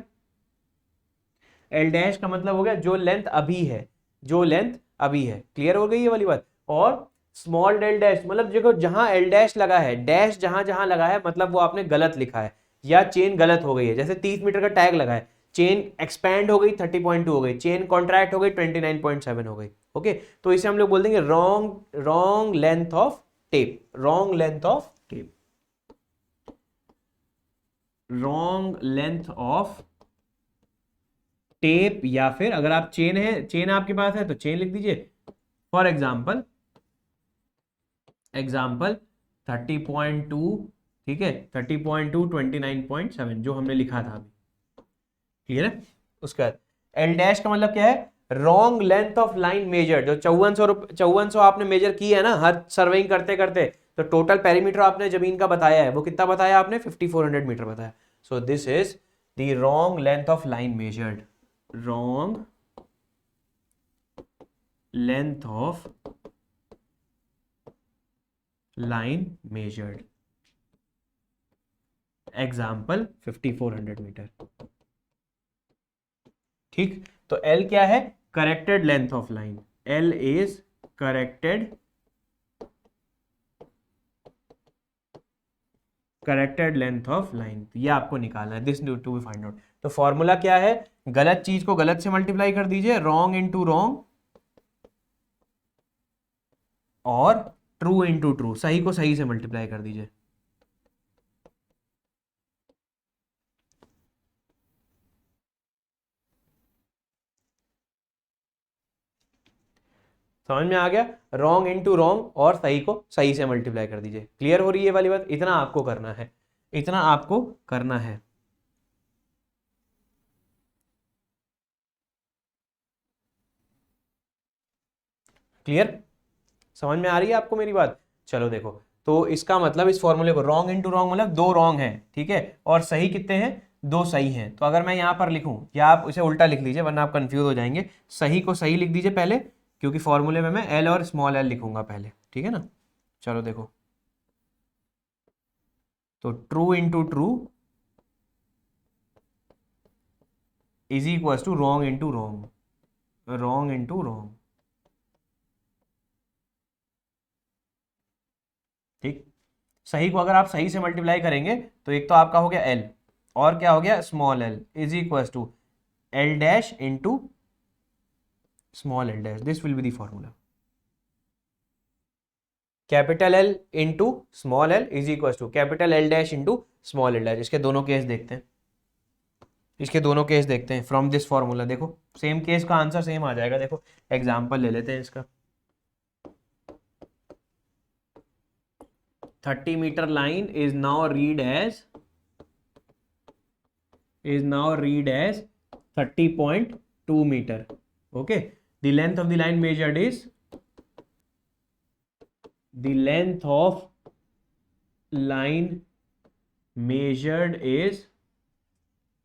एल डैश का मतलब हो गया जो लेंथ अभी है, जो लेंथ अभी है। क्लियर हो गई ये वाली बात। और स्मॉल डेल डैश मतलब देखो जहां एल डैश लगा है, डैश जहां जहां लगा है मतलब वो आपने गलत लिखा है या चेन गलत हो गई है। जैसे 30 मीटर का टैग लगा है, चेन एक्सपैंड हो गई 30.2 हो गई, चेन कॉन्ट्रैक्ट हो गई 29.7 हो गई। ओके, तो इसे हम लोग बोल देंगे wrong, wrong length of tape, wrong length of tape, wrong length of tape. या फिर अगर आप चेन है, चेन आपके पास है तो चेन लिख दीजिए। फॉर एग्जाम्पल, एग्जाम्पल 30.2, ठीक है, 30.2, 29.7 जो हमने लिखा था अभी। क्लियर है, उसके बाद एल डैश का मतलब क्या है, wrong length of line measure. जो 5400 आपने मेजर की है ना हर सर्वेइंग करते करते, तो टोटल पेरीमीटर आपने जमीन का बताया है, वो कितना बताया आपने, 5400 मीटर बताया। So this is the wrong length of line measured, wrong length of line measured, example 5400 meter. ठीक, तो L क्या है? Corrected length of line, L is corrected length of line, ये आपको निकालना है, this need to be find out. तो formula क्या है? गलत चीज को गलत से मल्टीप्लाई कर दीजिए, रॉन्ग इंटू रॉन्ग, और ट्रू इंटू ट्रू, सही को सही से मल्टीप्लाई कर दीजिए। समझ में आ गया? रॉन्ग इंटू रॉन्ग और सही को सही से मल्टीप्लाई कर दीजिए। क्लियर हो रही है ये वाली बात? इतना आपको करना है, इतना आपको करना है। क्लियर? समझ में आ रही है आपको मेरी बात? चलो देखो, तो इसका मतलब इस फॉर्मूले को रॉन्ग इंटू रॉन्ग मतलब दो रॉन्ग है, ठीक है, और सही कितने हैं? दो सही हैं। तो अगर मैं यहां पर लिखूं, या आप इसे उल्टा लिख लीजिए वरना आप कंफ्यूज हो जाएंगे, सही को सही लिख दीजिए पहले, क्योंकि फॉर्मूले में मैं एल और स्मॉल एल लिखूंगा पहले, ठीक है ना। चलो देखो, तो true into true is equal to wrong into wrong, wrong into wrong, ठीक। सही को अगर आप सही से मल्टीप्लाई करेंगे तो एक तो आपका हो गया एल, और क्या हो गया? Small L is equal to L dash into small L dash, this will be the formula. Capital L into small L is equal to capital L dash into small L dash. इसके दोनों case देखते हैं, इसके दोनों case देखते हैं from this formula. देखो same case का आंसर सेम आ जाएगा। देखो एग्जांपल ले लेते हैं इसका। 30 meter line is now read as 30.2 metre. Okay, the length of the line measured is the length of line measured is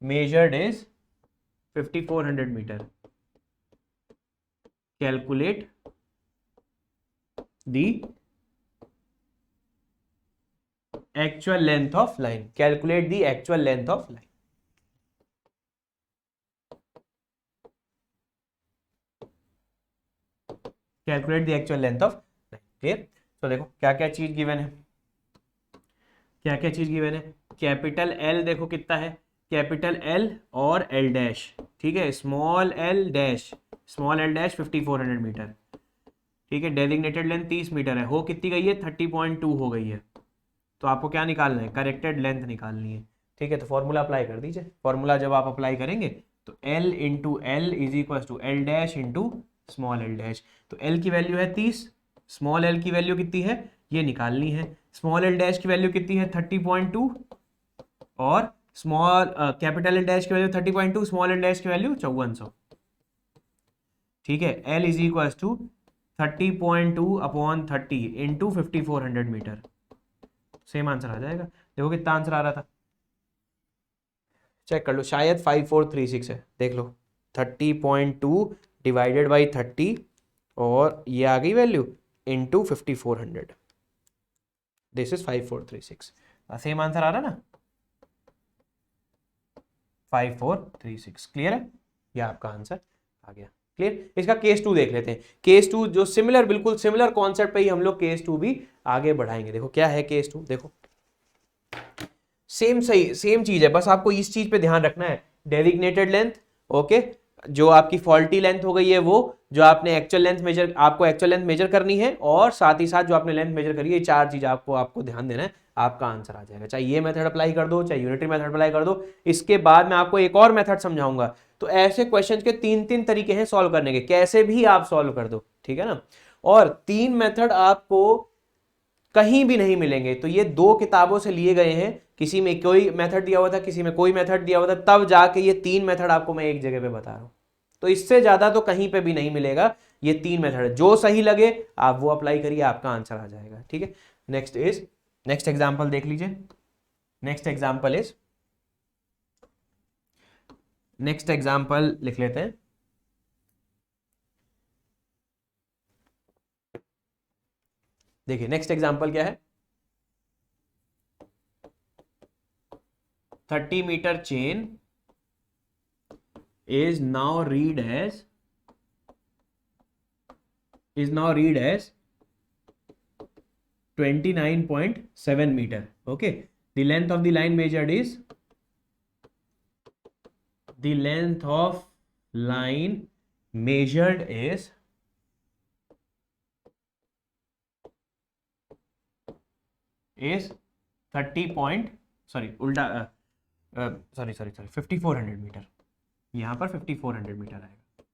5400 meter. Calculate the actual length of line. Calculate the actual length of line. Calculate the actual length of line. Clear? तो देखो क्या क्या चीज given है, क्या क्या चीज given है। कैपिटल एल देखो कितना है, कैपिटल एल और एल डैश, ठीक है। स्मॉल एल डैश 5400 मीटर, ठीक है। डेजिग्नेटेड लेंथ 30 मीटर है, हो कितनी गई है? 30.2 हो गई है। तो आपको क्या निकालना है? करेक्टेड लेंथ निकालनी है, ठीक है। तो फॉर्मूला अप्लाई कर दीजिए। फॉर्मूला जब आप अप्लाई करेंगे तो L into L is equal to L dash into small L dash. तो एल की वैल्यू है 30, स्मॉल एल की वैल्यू कितनी है ये निकालनी है। स्मॉल एल डैश की वैल्यू कितनी है? 30.2, और स्मॉल कैपिटल एल डैश की वैल्यू 30.2, स्मॉल एल डैश की वैल्यू 5400, ठीक है। L is equal to 30.2 upon 30 into 5400 metre, same answer आ जाएगा। देखो कितना आंसर आ रहा था, चेक कर लो, शायद 5436 है, देख लो। 30.2 डिवाइडेड बाई 30, और ये आ गई value into 5400, this is 5436। Same answer आ रहा है ना, 5436। क्लियर है? ये आपका आंसर आ गया। क्लियर? इसका केस 2 देख लेते हैं। केस 2 जो सिमिलर, बिल्कुल सिमिलर कॉन्सेप्ट पे ही हम लोग केस 2 भी आगे बढ़ाएंगे। देखो क्या है केस 2, देखो सेम सही सेम चीज है, बस आपको इस चीज पे ध्यान रखना है। डेजिग्नेटेड लेंथ, ओके, जो आपकी फॉल्टी लेंथ हो गई है वो, जो आपने एक्चुअल लेंथ मेजर, आपको एक्चुअल लेंथ मेजर करनी है, और साथ ही साथ जो आपने लेंथ मेजर करी है, ये चार चीज आपको ध्यान देना है, आपका आंसर आ जाएगा। चाहे ये मेथड अप्लाई कर दो, चाहे यूनिटरी मेथड अप्लाई कर दो। इसके बाद मैं आपको एक और मेथड समझाऊंगा। तो ऐसे क्वेश्चन के तीन तीन तरीके हैं सॉल्व करने के, कैसे भी आप सॉल्व कर दो, ठीक है ना। और तीन मेथड आपको कहीं भी नहीं मिलेंगे। तो ये दो किताबों से लिए गए हैं, किसी में कोई मेथड दिया हुआ था, किसी में कोई मेथड दिया हुआ था, तब जाके ये तीन मेथड आपको मैं एक जगह पे बता रहा हूं। तो इससे ज्यादा तो कहीं पे भी नहीं मिलेगा। ये तीन मेथड है, जो सही लगे आप वो अप्लाई करिए, आपका आंसर आ जाएगा, ठीक है। नेक्स्ट एग्जाम्पल देख लीजिए। नेक्स्ट एग्जाम्पल लिख लेते हैं। देखिए नेक्स्ट एग्जाम्पल क्या है। 30 meter chain is now read as 29.7 meter. Okay, the length of the line measured is the length of line measured is 30 point sorry उल्टा सॉरी 5400 मीटर. यहां पर 5400 मीटर आएगा.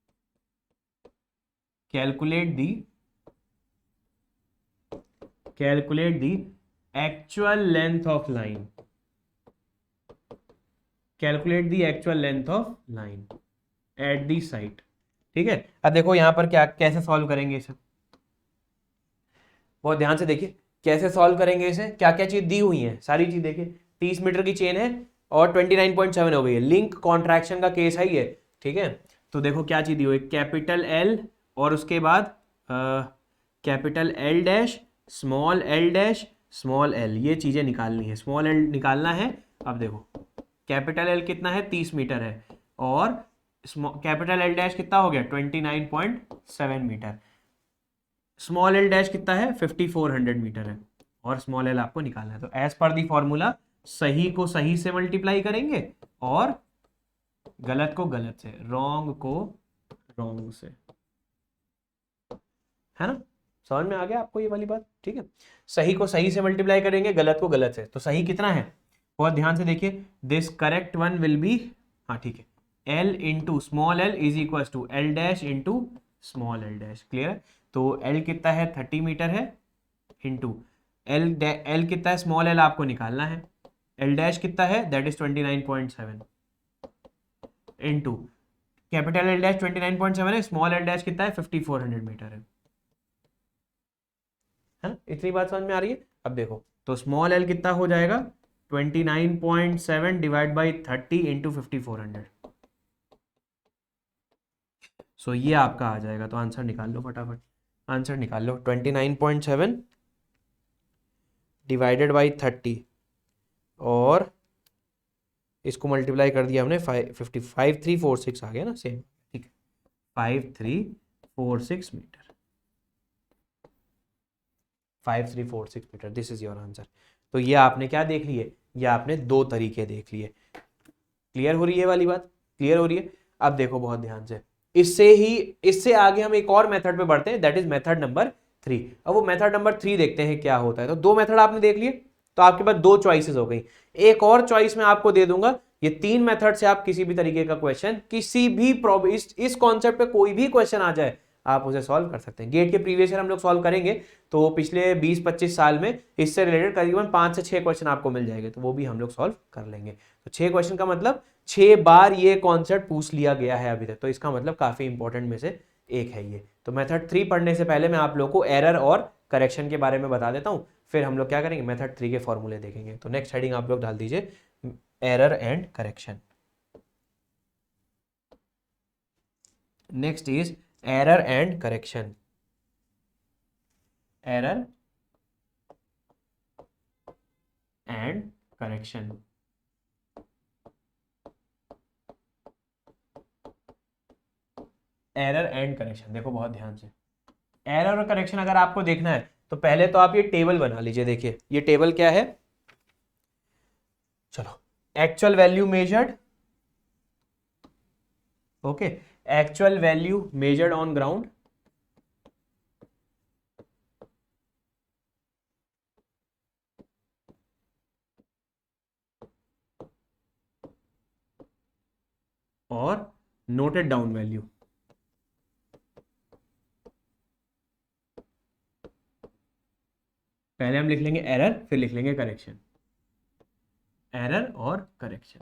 Calculate the actual length of line. Calculate the actual length of line at the site. ठीक है, अब देखो यहां पर क्या कैसे सॉल्व करेंगे इसे, बहुत ध्यान से देखिए कैसे सॉल्व करेंगे इसे. क्या क्या चीज दी हुई है, सारी चीज देखिए. 30 मीटर की चेन है और 29.7 हो गई है. लिंक कॉन्ट्रैक्शन का केस है ये. ठीक है, तो देखो क्या चीज दी हुई है, कैपिटल एल और उसके बाद capital L dash, small L dash, small L. ये चीजें निकालनी है, स्मॉल एल निकालना है. अब देखो कैपिटल एल कितना है, 30 मीटर है, और कैपिटल एल डैश कितना हो गया, 29.7 मीटर. स्मॉल एल डैश कितना है, 5400 मीटर है, और स्मॉल एल आपको निकालना है. तो एज पर दी फॉर्मूला सही को सही से मल्टीप्लाई करेंगे और गलत को गलत से, रॉन्ग को रॉन्ग से. है ना, समझ में आ गया आपको ये वाली बात. ठीक है, सही को सही से मल्टीप्लाई करेंगे, गलत को गलत से. तो सही कितना है, बहुत ध्यान से देखिए. This correct one will be, हाँ ठीक है, L into small L is equal to L dash into small L dash. Clear है. तो एल कितना है, 30 मीटर है, इंटू एल कितना है, स्मॉल एल आपको निकालना है. एल डैश कितना है, that is 29.7 into capital L dash 29.7 है, स्मॉल एल डैश कितना है, 5400 मीटर है. इतनी बात समझ में आ रही है. अब देखो तो स्मॉल एल कितना हो जाएगा, 29.7 डिवाइड बाई 30 इंटू 5400. सो ये आपका आ जाएगा. तो आंसर निकाल लो फटाफट, आंसर निकाल लो. 29.7 डिवाइडेड बाई 30 और इसको मल्टीप्लाई कर दिया हमने 5346 आ गया ना, सेम. ठीक है, 5346 meter, 5346 meter. This is your answer. तो ये आपने क्या देख लिए, ये आपने दो तरीके देख लिए. क्लियर हो रही है वाली बात, क्लियर हो रही है. अब देखो बहुत ध्यान से, इससे आगे हम एक और मेथड पे बढ़ते हैं, दैट इज मेथड नंबर 3. अब वो मेथड नंबर 3 देखते हैं क्या होता है. तो दो मेथड आपने देख लिए, तो आपके पास दो चॉइसेस हो गई. एक और चॉइस मैं आपको दे दूंगा. ये 3 मेथड से आप किसी भी तरीके का क्वेश्चन, किसी भी इस कॉन्सेप्ट पे कोई भी क्वेश्चन आ जाए, आप उसे सॉल्व कर सकते हैं. गेट के प्रीवियस ईयर हम लोग सॉल्व करेंगे, तो पिछले 20-25 साल में इससे रिलेटेड करीबन 5 से 6 क्वेश्चन आपको मिल जाएंगे, तो वो भी हम लोग सॉल्व कर लेंगे. तो 6 क्वेश्चन का मतलब 6 बार ये कॉन्सेप्ट पूछ लिया गया है अभी तक, तो इसका मतलब काफी इंपॉर्टेंट में से एक है ये. तो मेथड 3 पढ़ने से पहले मैं आप लोग को एरर और करेक्शन के बारे में बता देता हूं, फिर हम लोग क्या करेंगे, मेथड 3 के फॉर्मूले देखेंगे. तो नेक्स्ट हेडिंग आप लोग डाल दीजिए, error and correction. Next is error and correction. Error and correction. Error and correction. देखो बहुत ध्यान से, एरर और करेक्शन अगर आपको देखना है तो पहले तो आप ये टेबल बना लीजिए. देखिए ये टेबल क्या है, चलो, actual value measured, okay, actual value measured on ground, और नोटेड डाउन वैल्यू. पहले हम लिख लेंगे एरर, फिर लिख लेंगे करेक्शन. एरर और करेक्शन.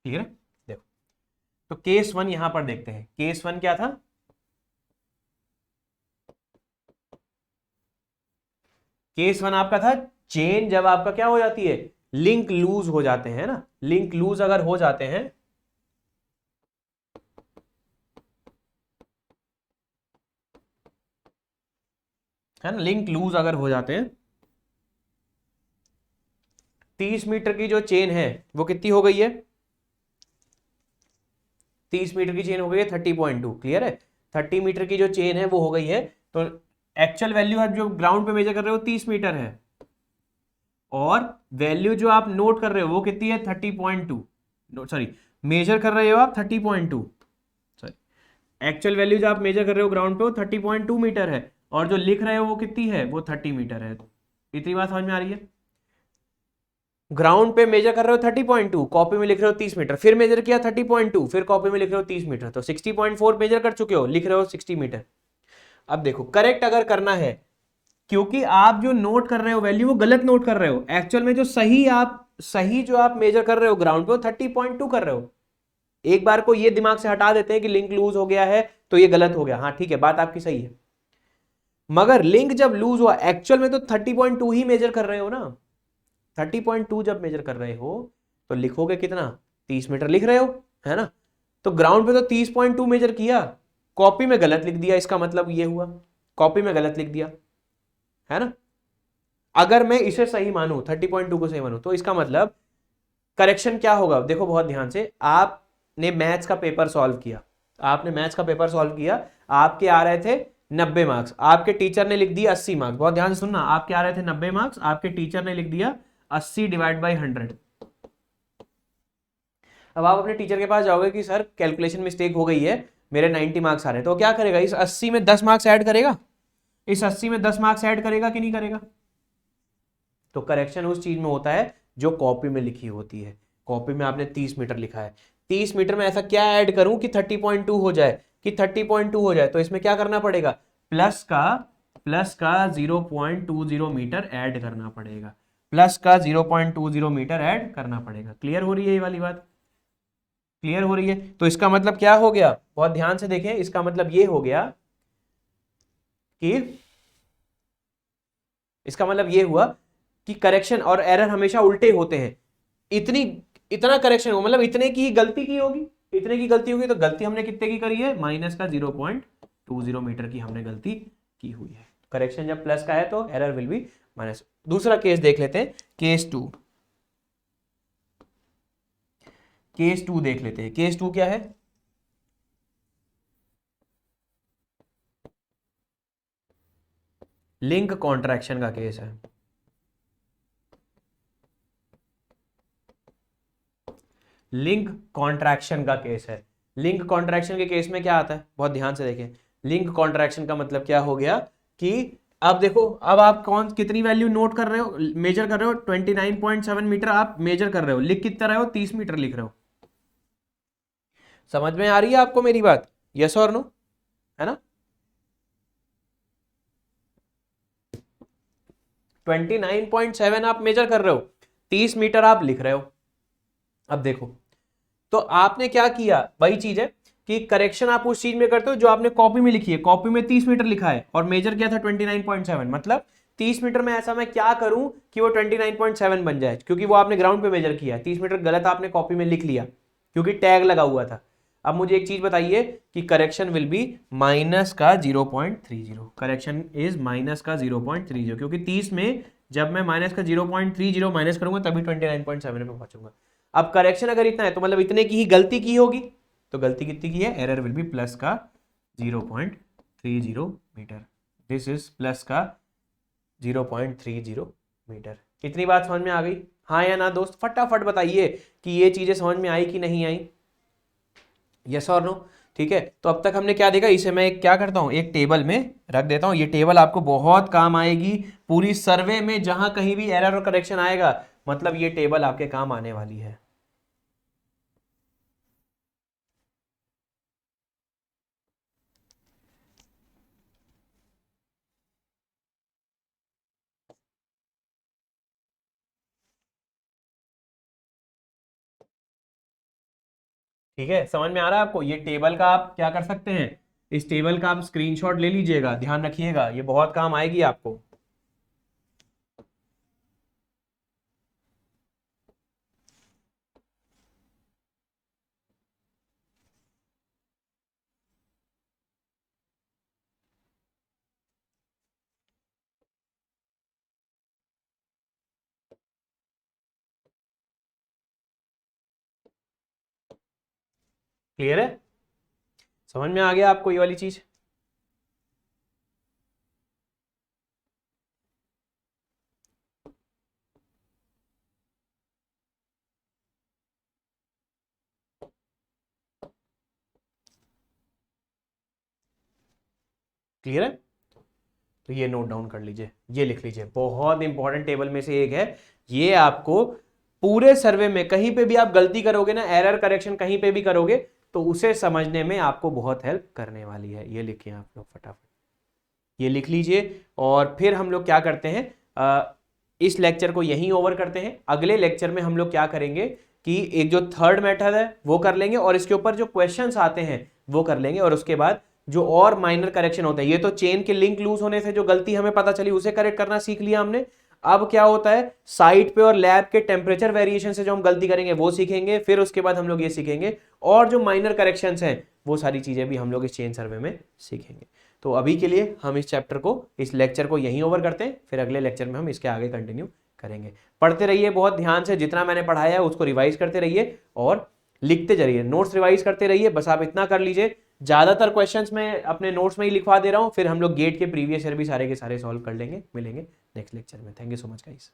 क्लियर है. देखो तो केस 1 यहां पर देखते हैं. केस 1 क्या था, केस 1 आपका था चेन जब आपका क्या हो जाती है, लिंक लूज हो जाते हैं ना. लिंक लूज अगर हो जाते हैं, है ना, लिंक लूज अगर हो जाते हैं, 30 मीटर की जो चेन है वो कितनी हो गई है, 30 मीटर की चेन हो गई है 30.2, क्लियर है। 30 मीटर की जो चेन है वो हो गई है, तो एक्चुअल वैल्यू आप जो ग्राउंड पे मेजर कर रहे हो 30 मीटर है, और वैल्यू जो आप नोट कर रहे हो वो कितनी है 30.2, सॉरी मेजर कर रहे हो आप 30.2, सॉरी एक्चुअल वैल्यू जो आप मेजर कर रहे हो ग्राउंड पे वो 30.2 मीटर है, और जो लिख रहे हो वो कितनी है, वो 30 मीटर है। इतनी बात समझ में आ रही है। ग्राउंड पे मेजर कर रहे हो 30.2, कॉपी में लिख रहे हो 30 मीटर, फिर मेजर किया 30.2, फिर कॉपी में लिख रहे हो 30 मीटर, तो 60.4 मेजर कर चुके हो, लिख रहे हो 60 मीटर। अब देखो करेक्ट अगर करना है, क्योंकि आप जो नोट कर रहे हो वैल्यू वो गलत नोट कर रहे हो, एक्चुअल में जो सही जो आप मेजर कर रहे हो ग्राउंड पे वो 30.2 कर रहे हो। एक बार को ये दिमाग से हटा देते हैं कि लिंक लूज हो गया है तो ये गलत हो गया, हाँ ठीक है बात आपकी सही है, मगर लिंक जब लूज हुआ एक्चुअल में तो 30.2 ही मेजर कर रहे हो ना। 30.2 जब मेजर कर रहे हो तो लिखोगे कितना, 30 मीटर लिख रहे हो, है ना। तो ग्राउंड पे तो 30.2 मेजर किया, कॉपी में गलत लिख दिया, इसका मतलब ये हुआ कॉपी में गलत लिख दिया, है ना। अगर मैं इसे सही मानूं 30.2 को सही मानूं तो इसका मतलब करेक्शन क्या होगा, देखो बहुत ध्यान से, आपने मैथ्स का पेपर सॉल्व किया, आपने मैथ्स का पेपर सॉल्व किया, आपके आ रहे थे 90 मार्क्स, आपके टीचर ने लिख दिया 80 मार्क्स, बहुत ध्यान से सुनना, आपके आ रहे थे 90 मार्क्स, आपके टीचर ने लिख दिया 80/100। अब आप अपने टीचर के पास जाओगे कि सर कैलकुलेशन मिस्टेक हो गई है, मेरे 90 मार्क्स आ रहे हैं, तो क्या करेगा, इस 80 में 10 मार्क्स ऐड करेगा, इस 80 में 10 मार्क्स ऐड करेगा कि नहीं करेगा। तो करेक्शन उस चीज में होता है जो कॉपी में लिखी होती है। कॉपी में आपने 30 मीटर लिखा है, 30 मीटर में ऐसा क्या ऐड करूं कि 30.2 हो जाए, कि 30.2 हो जाए, तो इसमें क्या करना पड़ेगा, प्लस का 0.20 मीटर ऐड करना पड़ेगा, प्लस का 0.20 मीटर ऐड करना पड़ेगा। क्लियर हो रही है ये वाली बात, क्लियर हो रही है। तो इसका मतलब क्या हो गया, बहुत ध्यान से देखें, इसका मतलब ये हो गया कि इसका मतलब ये हुआ कि करेक्शन और एरर हमेशा उल्टे होते हैं। इतनी इतना करेक्शन हो मतलब इतने की ही गलती की होगी, इतने की गलती होगी, तो गलती हमने कितने की करी है, माइनस का 0.20 मीटर की हमने गलती की हुई है। करेक्शन जब प्लस का है तो एरर विल बी माइनस। दूसरा केस देख लेते हैं, केस टू देख लेते हैं। केस टू क्या है, लिंक कॉन्ट्रैक्शन का केस है। लिंक कॉन्ट्रैक्शन का केस है। लिंक कॉन्ट्रैक्शन के केस में क्या आता है, बहुत ध्यान से देखें। लिंक कॉन्ट्रैक्शन का मतलब क्या हो गया कि अब देखो, अब आप कौन कितनी वैल्यू नोट कर रहे हो, मेजर कर रहे हो 29.7 मीटर आप मेजर कर रहे हो, लिख कितना रहे हो 30 मीटर लिख रहे हो। समझ में आ रही है आपको मेरी बात, यस और नो, है ना। 29.7 आप मेजर कर रहे हो, 30 मीटर आप लिख रहे हो। अब देखो, तो आपने क्या किया, वही चीज है कि करेक्शन आप उस चीज में करते हो जो आपने कॉपी में लिखी है, कॉपी में 30 मीटर लिखा है और मेजर किया था 29.7, मतलब 30 मीटर में ऐसा मैं क्या करूं कि वो 29.7 बन जाए, क्योंकि वो आपने ग्राउंड पे मेजर किया है। 30 मीटर गलत आपने कॉपी में लिख लिया क्योंकि टैग लगा हुआ था। अब मुझे एक चीज बताइए कि करेक्शन विल बी माइनस का 0.30, करेक्शन इज माइनस का 0.30, क्योंकि 30 में जब मैं माइनस का 0.30 माइनस करूंगा तभी 29.7 पे पहुंचूंगा। अब करेक्शन अगर इतना है तो मतलब इतने की ही गलती की होगी, तो गलती कितनी की है, एरर विल बी प्लस का 0.30 मीटर, दिस इज प्लस का 0.30 मीटर। इतनी बात समझ में आ गई, हाँ या ना दोस्त, फटाफट बताइए कि ये चीजें समझ में आई कि नहीं आई, यस और नो। ठीक है, तो अब तक हमने क्या देखा, इसे मैं क्या करता हूं एक टेबल में रख देता हूं, ये टेबल आपको बहुत काम आएगी पूरी सर्वे में, जहां कहीं भी एरर और करेक्शन आएगा मतलब ये टेबल आपके काम आने वाली है। ठीक है, समझ में आ रहा है आपको, ये टेबल का आप क्या कर सकते हैं, इस टेबल का आप स्क्रीनशॉट ले लीजिएगा, ध्यान रखिएगा ये बहुत काम आएगी आपको। क्लियर है? समझ में आ गया आपको ये वाली चीज? क्लियर है? तो ये नोट डाउन कर लीजिए, ये लिख लीजिए, बहुत इंपॉर्टेंट टेबल में से एक है ये। आपको पूरे सर्वे में कहीं पे भी आप गलती करोगे ना, एरर करेक्शन कहीं पे भी करोगे, तो उसे समझने में आपको बहुत हेल्प करने वाली है। ये लिखिए आप लोग फटाफट, ये लिख लीजिए। और फिर हम लोग क्या करते हैं, इस लेक्चर को यहीं ओवर करते हैं। अगले लेक्चर में हम लोग क्या करेंगे कि एक जो थर्ड मेथड है वो कर लेंगे, और इसके ऊपर जो क्वेश्चंस आते हैं वो कर लेंगे, और उसके बाद जो और माइनर करेक्शन होता है, ये तो चेन के लिंक लूज होने से जो गलती हमें पता चली उसे करेक्ट करना सीख लिया हमने। अब क्या होता है, साइट पे और लैब के टेम्परेचर वेरिएशन से जो हम गलती करेंगे वो सीखेंगे। फिर उसके बाद हम लोग ये सीखेंगे, और जो माइनर करेक्शंस हैं वो सारी चीजें भी हम लोग इस चेन सर्वे में सीखेंगे। तो अभी के लिए हम इस चैप्टर को, इस लेक्चर को यहीं ओवर करते हैं, फिर अगले लेक्चर में हम इसके आगे कंटिन्यू करेंगे। पढ़ते रहिए बहुत ध्यान से, जितना मैंने पढ़ाया है उसको रिवाइज करते रहिए और लिखते जाइए, नोट्स रिवाइज करते रहिए। बस आप इतना कर लीजिए। ज्यादातर क्वेश्चंस मैं अपने नोट्स में ही लिखवा दे रहा हूं, फिर हम लोग गेट के प्रीवियस ईयर भी सारे के सारे सॉल्व कर लेंगे। मिलेंगे नेक्स्ट लेक्चर में। Thank you so much guys.